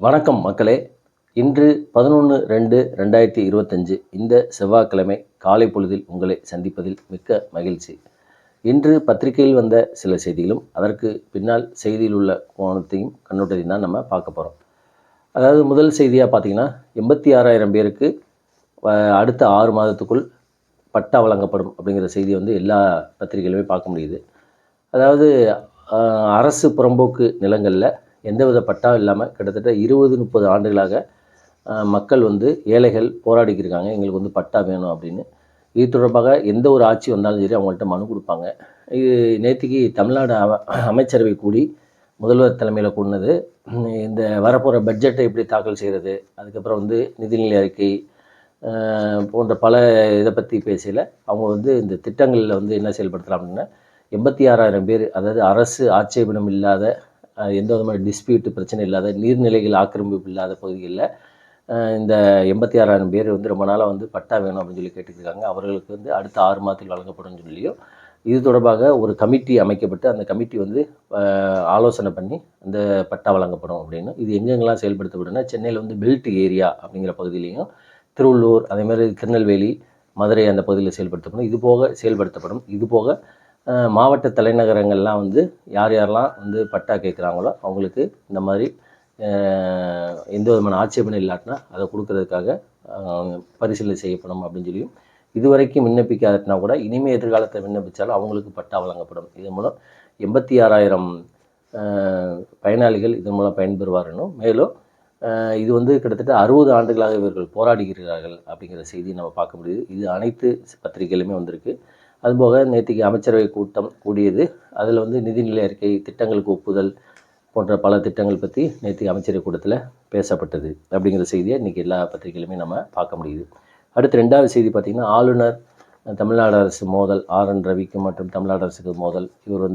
வணக்கம் மக்களே. இன்று 11/2/2025 இந்த செவ்வாய்க்கிழமை காலை பொழுதில் உங்களை சந்திப்பதில் மிக்க மகிழ்ச்சி. இன்று பத்திரிகையில் வந்த சில செய்திகளும் அதற்கு பின்னால் செய்தியில் உள்ள கோணத்தையும் கண்ணோட்டத்தையும் தான் நம்ம பார்க்க போகிறோம். அதாவது முதல் செய்தியாக பார்த்தீங்கன்னா 86,000 பேருக்கு அடுத்த 6 மாதத்துக்குள் பட்டா வழங்கப்படும் அப்படிங்கிற செய்தியை எல்லா பத்திரிகைகளுமே பார்க்க முடியுது. அதாவது அரசு புறம்போக்கு நிலங்களில் எந்தவித பட்டா இல்லாமல் கிட்டத்தட்ட 20-30 ஆண்டுகளாக மக்கள் ஏழைகள் போராடிக்கிருக்காங்க. எங்களுக்கு பட்டா வேணும் அப்படின்னு. இது தொடர்பாக எந்த ஒரு ஆட்சி வந்தாலும் சரி அவங்கள்ட்ட மனு கொடுப்பாங்க. இது நேற்றுக்கு தமிழ்நாடு அமைச்சரவை கூடி முதல்வர் தலைமையில் கூடினது. இந்த வரப்போகிற பட்ஜெட்டை எப்படி தாக்கல் செய்கிறது, அதுக்கப்புறம் நிதிநிலை அறிக்கை போன்ற பல இதை பற்றி பேசல அவங்க இந்த திட்டங்களில் என்ன செயல்படுத்தலாம் அப்படின்னா 86,000 பேர், அதாவது அரசு ஆட்சேபனம் இல்லாத, எந்த விதமான டிஸ்பியூட்டு பிரச்சனை இல்லாத, நீர்நிலைகள் ஆக்கிரமிப்பு இல்லாத பகுதிகளில் இந்த 86,000 பேர் ரொம்ப நாளாக பட்டா வேணும் அப்படின்னு சொல்லி கேட்டுருக்காங்க. அவர்களுக்கு அடுத்த 6 மாதத்தில் வழங்கப்படும் சொல்லியும் இது தொடர்பாக ஒரு கமிட்டி அமைக்கப்பட்டு அந்த கமிட்டி ஆலோசனை பண்ணி அந்த பட்டா வழங்கப்படும் அப்படின்னு. இது எங்கெங்கெல்லாம் செயல்படுத்தப்படும்னா சென்னையில் பெல்ட் ஏரியா அப்படிங்கிற பகுதியிலையும், திருவள்ளூர், அதேமாதிரி திருநெல்வேலி, மதுரை அந்த பகுதியில் செயல்படுத்தப்படும். இது போக மாவட்ட தலைநகரங்கள்லாம் யார் யாரெல்லாம் பட்டா கேட்குறாங்களோ அவங்களுக்கு இந்த மாதிரி எந்த விதமான ஆட்சேபனை இல்லாட்டினா அதை கொடுக்கறதுக்காக பரிசீலனை செய்யப்படும் அப்படின்னு சொல்லியும், இதுவரைக்கும் விண்ணப்பிக்காட்டினா கூட இனிமேல் எதிர்காலத்தில் விண்ணப்பித்தாலும் அவங்களுக்கு பட்டா வழங்கப்படும். இதன் மூலம் 86,000 பயனாளிகள் இதன் மூலம் பயன்பெறுவார்கள். மேலும் இது கிட்டத்தட்ட 60 ஆண்டுகளாக இவர்கள் போராடுகிறார்கள் அப்படிங்கிற செய்தியை நம்ம பார்க்க முடியுது. இது அனைத்து பத்திரிகைகளுமே வந்திருக்கு. அதுபோக நேற்றுக்கு அமைச்சரவை கூட்டம் கூடியது. அதில் நிதிநிலை அறிக்கை, திட்டங்களுக்கு ஒப்புதல் போன்ற பல திட்டங்கள் பற்றி நேற்று அமைச்சரவை கூட்டத்தில் பேசப்பட்டது அப்படிங்கிற செய்தியை இன்றைக்கி எல்லா பத்திரிகையிலுமே நம்ம பார்க்க முடியுது. அடுத்து 2வது செய்தி பார்த்திங்கன்னா, ஆளுநர் தமிழ்நாடு அரசு மோதல், RN ரவிக்கு மற்றும் தமிழ்நாடு அரசுக்கு மோதல். இவர்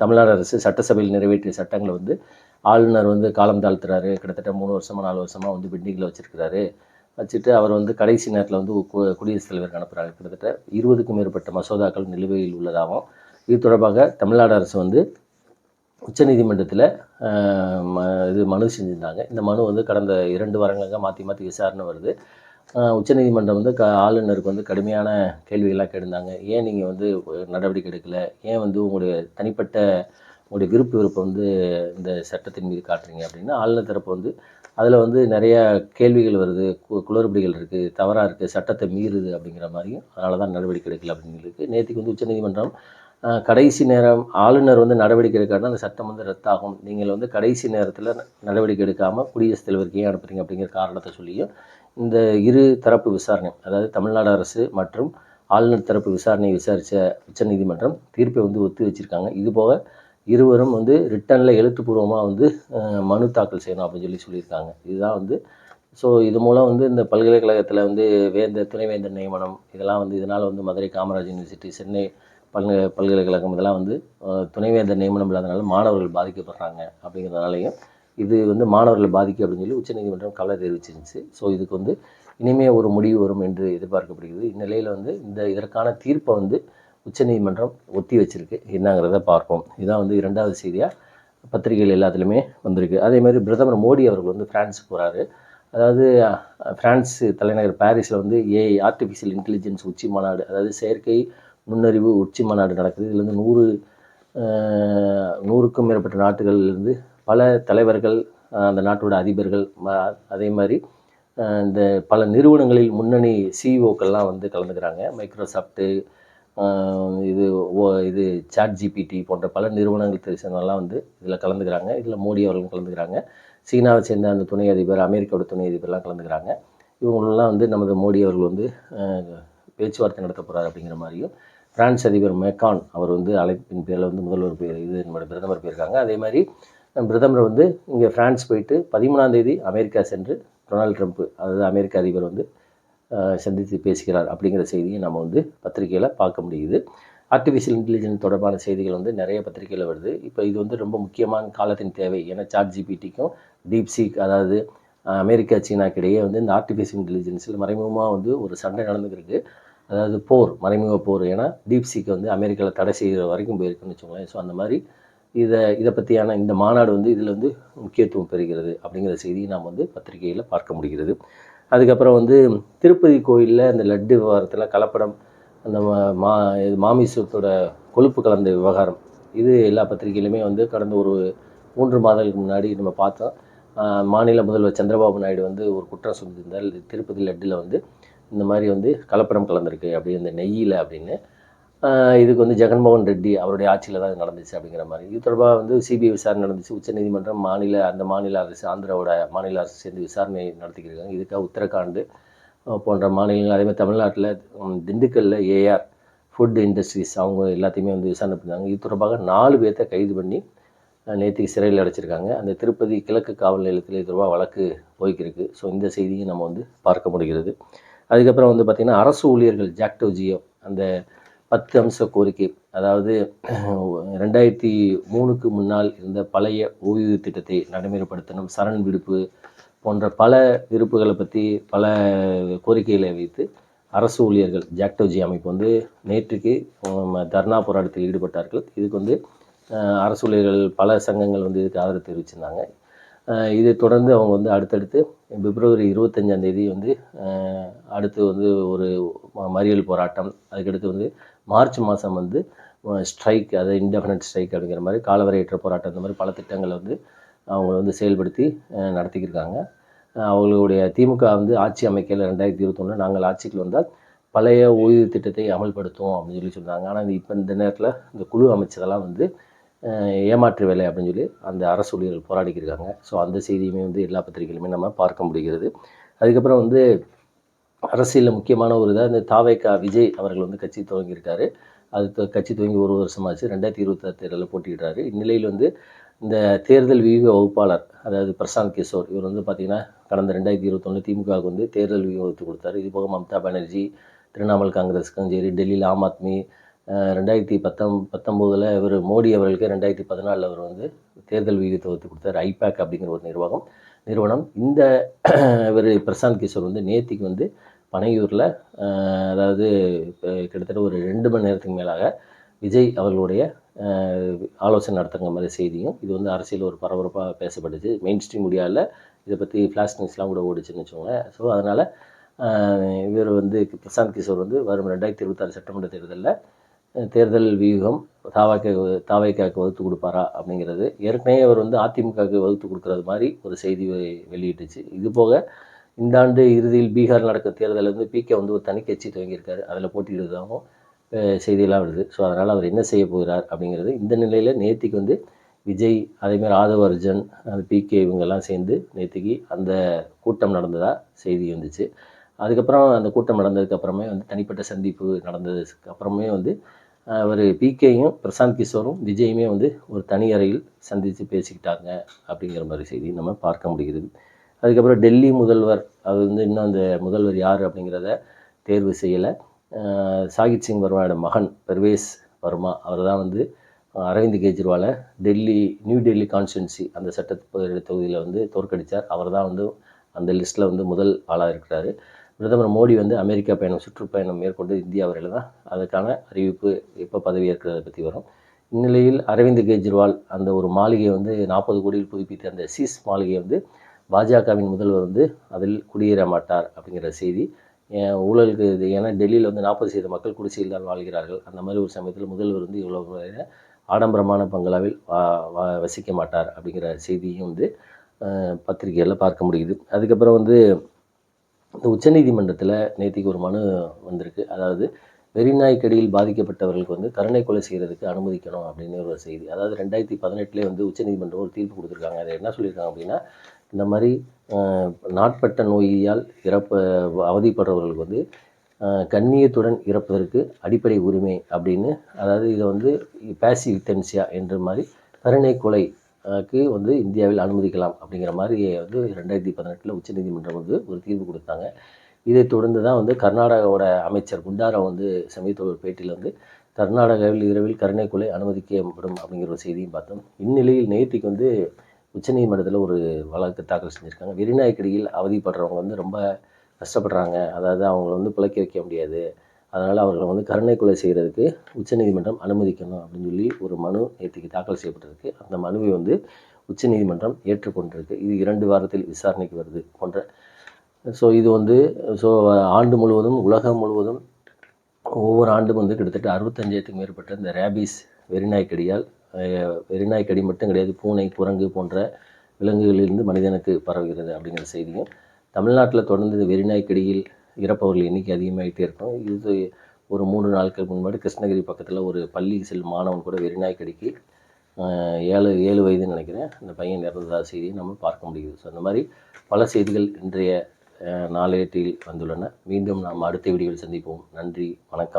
தமிழ்நாடு அரசு சட்டசபையில் நிறைவேற்றிய சட்டங்களை ஆளுநர் காலம் தாழ்த்துறாரு. கிட்டத்தட்ட 3 வருஷமாக 4 வருஷமாக பெண்டிங்கில் வச்சுட்டு அவர் கடைசி நேரத்தில் குடியரசுத் தலைவருக்கு அனுப்புகிறாங்க. கிட்டத்தட்ட 20க்கும் மேற்பட்ட மசோதாக்கள் நிலுவையில் உள்ளதாகவும், இது தொடர்பாக தமிழ்நாடு அரசு உச்சநீதிமன்றத்தில் மனு செஞ்சுருந்தாங்க. இந்த மனு கடந்த 2 வாரங்களாக மாற்றி விசாரணை வருது. உச்சநீதிமன்றம் ஆளுநருக்கு கடுமையான கேள்விகளாக கேட்டிருந்தாங்க. ஏன் நீங்கள் நடவடிக்கை எடுக்கலை, ஏன் உங்களுடைய தனிப்பட்ட உங்களுடைய விருப்பம் இந்த சட்டத்தின் மீது காட்டுறீங்க அப்படின்னு. ஆளுநர் தரப்பு அதில் நிறைய கேள்விகள் வருது, குளறுபடிகள் இருக்குது, தவறாக இருக்குது, சட்டத்தை மீறுது அப்படிங்கிற மாதிரியும், அதனால தான் நடவடிக்கை எடுக்கலை அப்படின்னு இருக்குது. நேற்றுக்கு உச்சநீதிமன்றம் கடைசி நேரம் ஆளுநர் நடவடிக்கை எடுக்காட்டினா அந்த சட்டம் ரத்தாகும், நீங்கள் கடைசி நேரத்தில் நடவடிக்கை எடுக்காமல் குடியரசுத் தலைவருக்கு ஏன் அனுப்புறீங்க அப்படிங்கிற காரணத்தை சொல்லியும் இந்த இரு தரப்பு விசாரணை, அதாவது தமிழ்நாடு அரசு மற்றும் ஆளுநர் தரப்பு விசாரணையை விசாரித்த உச்சநீதிமன்றம் தீர்ப்பை ஒத்தி வச்சுருக்காங்க. இதுபோக இருவரும் ரிட்டனில் எழுத்துப்பூர்வமாக மனு தாக்கல் செய்யணும் அப்படின்னு சொல்லியிருக்காங்க. இதுதான் ஸோ இது மூலம் இந்த பல்கலைக்கழகத்தில் துணைவேந்தர் நியமனம் இதெல்லாம் இதனால் மதுரை காமராஜ் யூனிவர்சிட்டி, சென்னை பல்கலைக்கழகம் இதெல்லாம் துணைவேந்தர் நியமனம் இல்லாதனால மாணவர்கள் பாதிக்கப்படுறாங்க அப்படிங்கிறதுனாலையும் இது மாணவர்கள் பாதிக்கும் அப்படின்னு சொல்லி உச்சநீதிமன்றம் கவலை தெரிவிச்சிருந்துச்சு. ஸோ இதுக்கு இனிமேல் ஒரு முடிவு வரும் என்று எதிர்பார்க்கப்படுகிறது. இந்நிலையில் இதற்கான தீர்ப்பை உச்சநீதிமன்றம் ஒத்தி வச்சிருக்கு. என்னங்கிறத பார்ப்போம். இதுதான் 2வது செய்தியாக பத்திரிகைகள் எல்லாத்துலேயுமே வந்திருக்கு. அதேமாதிரி பிரதமர் மோடி அவர்கள் ஃப்ரான்ஸுக்கு போகிறாரு. அதாவது ஃப்ரான்ஸ் தலைநகர் பாரிஸில் AI ஆர்டிஃபிஷியல் இன்டெலிஜென்ஸ் உச்சி மாநாடு, அதாவது செயற்கை நுண்ணறிவு உச்சி மாநாடு நடக்குது. இதில் 100க்கும் மேற்பட்ட நாட்டுகளிலிருந்து பல தலைவர்கள், அந்த நாட்டோட அதிபர்கள், அதே மாதிரி இந்த பல நிறுவனங்களில் முன்னணி CEOக்கள்லாம் கலந்துக்கிறாங்க. மைக்ரோசாஃப்ட்டு, இது ChatGPT போன்ற பல நிறுவனங்கள் தெரிஞ்சவங்கலாம் இதில் கலந்துக்கிறாங்க. இதில் மோடி அவர்களும் கலந்துக்கிறாங்க. சீனாவை சேர்ந்த அந்த துணை அதிபர், அமெரிக்காவோட துணை அதிபர்லாம் கலந்துக்கிறாங்க. இவங்களெல்லாம் நமது மோடி அவர்கள் பேச்சுவார்த்தை நடத்த போகிறார் அப்படிங்கிற மாதிரியும், பிரான்ஸ் அதிபர் மேக்கான் அவர் அழைப்பின் பேரில் முதல்வர் பேர் நம்மளோட பிரதமர் போயிருக்காங்க. அதே மாதிரி பிரதமர் இங்கே ஃப்ரான்ஸ் போயிட்டு 13ஆம் தேதி அமெரிக்கா சென்று டொனால்ட் ட்ரம்ப், அதாவது அமெரிக்க அதிபர் சந்தித்து பேசுகிறார் அப்படிங்கிற செய்தியை நம்ம பத்திரிகையில் பார்க்க முடியுது. ஆர்டிஃபிஷியல் இன்டெலிஜென்ஸ் தொடர்பான செய்திகள் நிறைய பத்திரிகையில் வருது. இப்போ இது ரொம்ப முக்கியமான காலத்தின் தேவை. ஏன்னா ChatGPTக்கும் டீப்சீக், அதாவது அமெரிக்கா சீனாக்கு இடையே இந்த ஆர்டிஃபிஷியல் இன்டெலிஜென்ஸில் மறைமுகமாக ஒரு சண்டை நடந்துருக்கு. அதாவது போர், மறைமுக போர். ஏன்னா டீப்சீக் அமெரிக்காவில் தடை செய்கிற வரைக்கும் போயிருக்குன்னு வச்சுக்கோங்களேன். ஸோ அந்த மாதிரி இதை பற்றியான இந்த மாநாடு வந்து இதில் வந்து முக்கியத்துவம் பெறுகிறது அப்படிங்கிற செய்தியை நாம் வந்து பத்திரிகையில் பார்க்க முடிகிறது. அதுக்கப்புறம் வந்து திருப்பதி கோயிலில் அந்த லட்டு விவகாரத்தில் கலப்படம், அந்த மாமிசத்தோட கொழுப்பு கலந்த விவகாரம், இது எல்லா பத்திரிகையிலுமே வந்து கடந்த ஒரு 3 மாதங்களுக்கு முன்னாடி நம்ம பார்த்தோம். மாநில முதல்வர் சந்திரபாபு நாயுடு வந்து ஒரு குற்றம் சொல்லியிருந்தார், திருப்பதி லட்டில் வந்து இந்த மாதிரி வந்து கலப்படம் கலந்துருக்கு அப்படி இந்த நெய்யில் அப்படின்னு. இதுக்கு வந்து ஜெகன்மோகன் ரெட்டி அவருடைய ஆட்சியில் தான் இது நடந்துச்சு அப்படிங்கிற மாதிரி. இது தொடர்பாக வந்து சிபிஐ விசாரணை நடந்துச்சு. உச்சநீதிமன்றம் அந்த மாநில அரசு, ஆந்திராவோட மாநில அரசு சேர்ந்து விசாரணை நடத்திக்கிருக்காங்க. இதுக்காக உத்தரகாண்ட் போன்ற மாநிலங்கள், அதேமாதிரி தமிழ்நாட்டில் திண்டுக்கல்லில் ஏஆர் ஃபுட் இண்டஸ்ட்ரீஸ் அவங்க எல்லாத்தையுமே வந்து விசாரணை பண்ணாங்க. இது தொடர்பாக 4 பேர்த்த கைது பண்ணி நேற்றுக்கு சிறையில் அடைச்சிருக்காங்க. அந்த திருப்பதி கிழக்கு காவல் நிலையத்தில் இது தொடர்பாக வழக்கு போய்க்கிருக்கு. ஸோ இந்த செய்தியும் நம்ம வந்து பார்க்க முடிகிறது. அதுக்கப்புறம் வந்து பார்த்திங்கன்னா, அரசு ஊழியர்கள் ஜாக்டோ ஜியோ அந்த 10 அம்ச கோரிக்கை, அதாவது 2003க்கு முன்னால் இருந்த பழைய ஓய்வு திட்டத்தை நடைமுறைப்படுத்தணும், சரண் விடுப்பு போன்ற பல விருப்புகளை பற்றி பல கோரிக்கைகளை வைத்து அரசு ஊழியர்கள் ஜாக்டோ ஜி அமைப்பு வந்து நேற்றுக்கு தர்ணா போராட்டத்தில் ஈடுபட்டார்கள். இதுக்கு வந்து அரசு ஊழியர்கள் பல சங்கங்கள் வந்து இதுக்கு ஆதரவு தெரிவிச்சிருந்தாங்க. இதை தொடர்ந்து அவங்க வந்து அடுத்தடுத்து பிப்ரவரி 25 வந்து அடுத்து வந்து ஒரு மறியல் போராட்டம், அதுக்கடுத்து வந்து மார்ச் மாதம் வந்து ஸ்ட்ரைக், அதாவது இன்டெஃபினட் ஸ்ட்ரைக் அப்படிங்கிற மாதிரி காலவரையற்ற போராட்டம், இந்த மாதிரி பல திட்டங்களை வந்து அவங்க வந்து செயல்படுத்தி நடத்திக்கிருக்காங்க. அவங்களுடைய திமுக வந்து ஆட்சி அமைக்கல 2021 நாங்கள் ஆட்சிக்கு வந்தால் பழைய ஓய்வு திட்டத்தை அமல்படுத்துவோம் அப்படின்னு சொல்லி சொன்னாங்க. ஆனால் இப்போ இந்த நேரத்தில் இந்த குழு அமைச்சதெல்லாம் வந்து ஏமாற்று வேலை அப்படின்னு சொல்லி அந்த அரசு ஊழியர்கள் போராடிக்கிருக்காங்க. ஸோ அந்த செய்தியுமே வந்து எல்லா பத்திரிகையிலுமே நம்ம பார்க்க முடிகிறது. அதுக்கப்புறம் வந்து அரசியலில் முக்கியமான ஒரு இதாக இந்த தாவேகா விஜய் அவர்கள் வந்து கட்சி துவங்கியிருக்காரு. அது கட்சி துவங்கி 1 வருஷமாச்சு. 2026 தேர்தலில் போட்டியிடுறாரு. இந்நிலையில் வந்து இந்த தேர்தல் வியூக வகுப்பாளர், அதாவது பிரசாந்த் கிஷோர், இவர் வந்து பார்த்திங்கன்னா கடந்த 2021 திமுகவுக்கு வந்து தேர்தல் வியூகம் வகுத்து கொடுத்தாரு. இது போக மம்தா பானர்ஜி, திரிணாமுல் காங்கிரஸுக்கும் சரி, டெல்லியில் ஆம் ஆத்மி, 2019 இவர் மோடி அவர்களுக்கு 2014 அவர் வந்து தேர்தல் வியூகத்தை வகுத்து கொடுத்தார். ஐபேக் அப்படிங்கிற ஒரு நிறுவனம். இந்த இவர் பிரசாந்த் கிஷோர் வந்து நேத்திக்கு வந்து பனையூரில், அதாவது கிட்டத்தட்ட ஒரு 2 மணி நேரத்துக்கு மேலாக விஜய் அவர்களுடைய ஆலோசனை நடத்துகிற மாதிரி செய்தியும் இது வந்து அரசியல் ஒரு பரபரப்பாக பேசப்பட்டுச்சு. மெயின் ஸ்ட்ரீம் மீடியாவில் இதை பற்றி ஃப்ளாஷ் நியூஸ்லாம் கூட ஓடிச்சுன்னு வச்சுக்கோங்களேன். ஸோ அதனால் இவர் வந்து பிரசாந்த் கிஷோர் வந்து வரும் 2026 செப்டம்பர் தேர்தலில் தேர்தல் வியூகம் தாவேக்காவுக்கு வகுத்து கொடுப்பாரா அப்படிங்கிறது, ஏற்கனவே அவர் வந்து அதிமுகவுக்கு வகுத்து கொடுக்குறது மாதிரி ஒரு செய்தி வெளியிட்டுச்சு. இது போக இந்த ஆண்டு இறுதியில் பீகார் நடக்கும் தேர்தலில் வந்து பிகே வந்து ஒரு தனி கட்சி துவங்கியிருக்காரு, அதில் போட்டியிடுறதாகவும் செய்தியெல்லாம் வருது. ஸோ அதனால் அவர் என்ன செய்ய போகிறார் அப்படிங்கிறது. இந்த நிலையில் நேத்திக்கு வந்து விஜய், அதேமாதிரி ஆதவ் அர்ஜுன், அந்த பிகே இவங்கெல்லாம் சேர்ந்து நேத்திக்கு அந்த கூட்டம் நடந்ததாக செய்தி வந்துச்சு. அதுக்கப்புறம் அந்த கூட்டம் நடந்ததுக்கப்புறமே வந்து தனிப்பட்ட சந்திப்பு நடந்ததுக்கு அப்புறமே வந்து அவர் பிகேயும் பிரசாந்த் கிஷோரும் விஜயுமே வந்து ஒரு தனி அறையில் சந்தித்து பேசிக்கிட்டாங்க அப்படிங்கிற மாதிரி செய்தி நம்ம பார்க்க முடிகிறது. அதுக்கப்புறம் டெல்லி முதல்வர், அது வந்து இன்னும் அந்த முதல்வர் யார் அப்படிங்கிறத தேர்வு செய்யலை. சாகித் சிங் வர்மாவோட மகன் பர்வேஸ் வர்மா அவர் தான் வந்து அரவிந்த் கெஜ்ரிவாலை நியூ டெல்லி கான்ஸ்டியூன்சி அந்த சட்டப்பேரவை தொகுதியில் வந்து தோற்கடித்தார். அவர் தான் வந்து அந்த லிஸ்ட்டில் வந்து முதல் ஆளாக இருக்கிறாரு. பிரதமர் மோடி வந்து அமெரிக்கா சுற்றுப்பயணம் மேற்கொண்டு இந்தியா வரையில் தான் அதுக்கான அறிவிப்பு எப்போ பதவியேற்கிறத பற்றி வரும். இந்நிலையில் அரவிந்த் கெஜ்ரிவால் அந்த ஒரு மாளிகையை வந்து 40 கோடியில் புதுப்பித்த அந்த சீஸ் மாளிகையை வந்து பாஜகவின் முதல்வர் வந்து அதில் குடியேற மாட்டார் அப்படிங்கிற செய்தி. ஊழலுக்கு இது, ஏன்னா டெல்லியில் வந்து 40% மக்கள் குடிசையில் தான் வாழ்கிறார்கள். அந்த மாதிரி ஒரு சமயத்தில் முதல்வர் வந்து இவ்வளோ ஆடம்பரமான பங்களாவில் வசிக்க மாட்டார் அப்படிங்கிற செய்தியும் வந்து பத்திரிகைகளில் பார்க்க முடியுது. அதுக்கப்புறம் வந்து இந்த உச்சநீதிமன்றத்தில் நேற்றுக்கு ஒரு மனு வந்திருக்கு. அதாவது வெறிநாய் கடியில் பாதிக்கப்பட்டவர்களுக்கு வந்து கருணை கொலை செய்கிறதுக்கு அனுமதிக்கணும் அப்படின்னு ஒரு செய்தி. அதாவது 2018 வந்து உச்சநீதிமன்றம் ஒரு தீர்ப்பு கொடுத்துருக்காங்க. அதை என்ன சொல்லியிருக்காங்க அப்படின்னா, இந்த மாதிரி நாட்பட்ட நோயால் அவதிப்படுறவர்களுக்கு வந்து கண்ணியத்துடன் இறப்பதற்கு அடிப்படை உரிமை அப்படின்னு, அதாவது இதை வந்து பேசிவ் யூத்தனேசியா என்ற மாதிரி கருணை கொலைக்கு வந்து இந்தியாவில் அனுமதிக்கலாம் அப்படிங்கிற மாதிரி வந்து 2018 உச்சநீதிமன்றம் வந்து ஒரு தீர்ப்பு கொடுத்தாங்க. இதை தொடர்ந்து தான் வந்து கர்நாடகாவோட அமைச்சர் குண்டாராவ் வந்து சமீபத்தில் ஒரு பேட்டியில் வந்து கர்நாடகாவில் இரவில் கருணை கொலை அனுமதிக்கப்படும் அப்படிங்கிற ஒரு செய்தியும் பார்த்தோம். இந்நிலையில் நேற்றுக்கு வந்து உச்சநீதிமன்றத்தில் ஒரு வழக்கு தாக்கல் செஞ்சுருக்காங்க. வெறிநாய்க்கடியில் அவதிப்படுறவங்க வந்து ரொம்ப கஷ்டப்படுறாங்க, அதாவது அவங்கள வந்து பிழைக்க வைக்க முடியாது, அதனால் அவர்களை வந்து கருணை கொலை செய்கிறதுக்கு உச்சநீதிமன்றம் அனுமதிக்கணும் அப்படின்னு சொல்லி ஒரு மனு நேற்றுக்கு தாக்கல் செய்யப்பட்டிருக்கு. அந்த மனுவை வந்து உச்சநீதிமன்றம் ஏற்றுக்கொண்டிருக்கு. இது 2 வாரத்தில் விசாரணைக்கு வருது போன்ற. இது வந்து ஆண்டு முழுவதும் உலகம் முழுவதும் ஒவ்வொரு ஆண்டும் வந்து கிட்டத்தட்ட 65க்கும் மேற்பட்ட இந்த ரேபீஸ் வெறிநாய்க்கடியால், வெறிநாய்க்கடி மட்டும் கிடையாது, பூனை, குரங்கு போன்ற விலங்குகளிலிருந்து மனிதனுக்கு பரவுகிறது அப்படிங்கிற செய்தியும், தமிழ்நாட்டில் தொடர்ந்து இந்த வெறிநாய்க்கடியில் இறப்பவர்கள் எண்ணிக்கை அதிகமாகிட்டே இருக்கும். இது ஒரு 3 நாட்கள் முன்னாடி கிருஷ்ணகிரி பக்கத்தில் ஒரு பள்ளி செல்லும் மாணவன் கூட வெறிநாய்க்கடிக்கு 7 வயதுன்னு நினைக்கிறேன், அந்த பையன் இறந்ததா செய்தியை நம்ம பார்க்க முடியுது. அந்த மாதிரி பல செய்திகள் இன்றைய நாளேட்டில் வந்துள்ளன. மீண்டும் நாம் அடுத்த வீடியோவில் சந்திப்போம். நன்றி, வணக்கம்.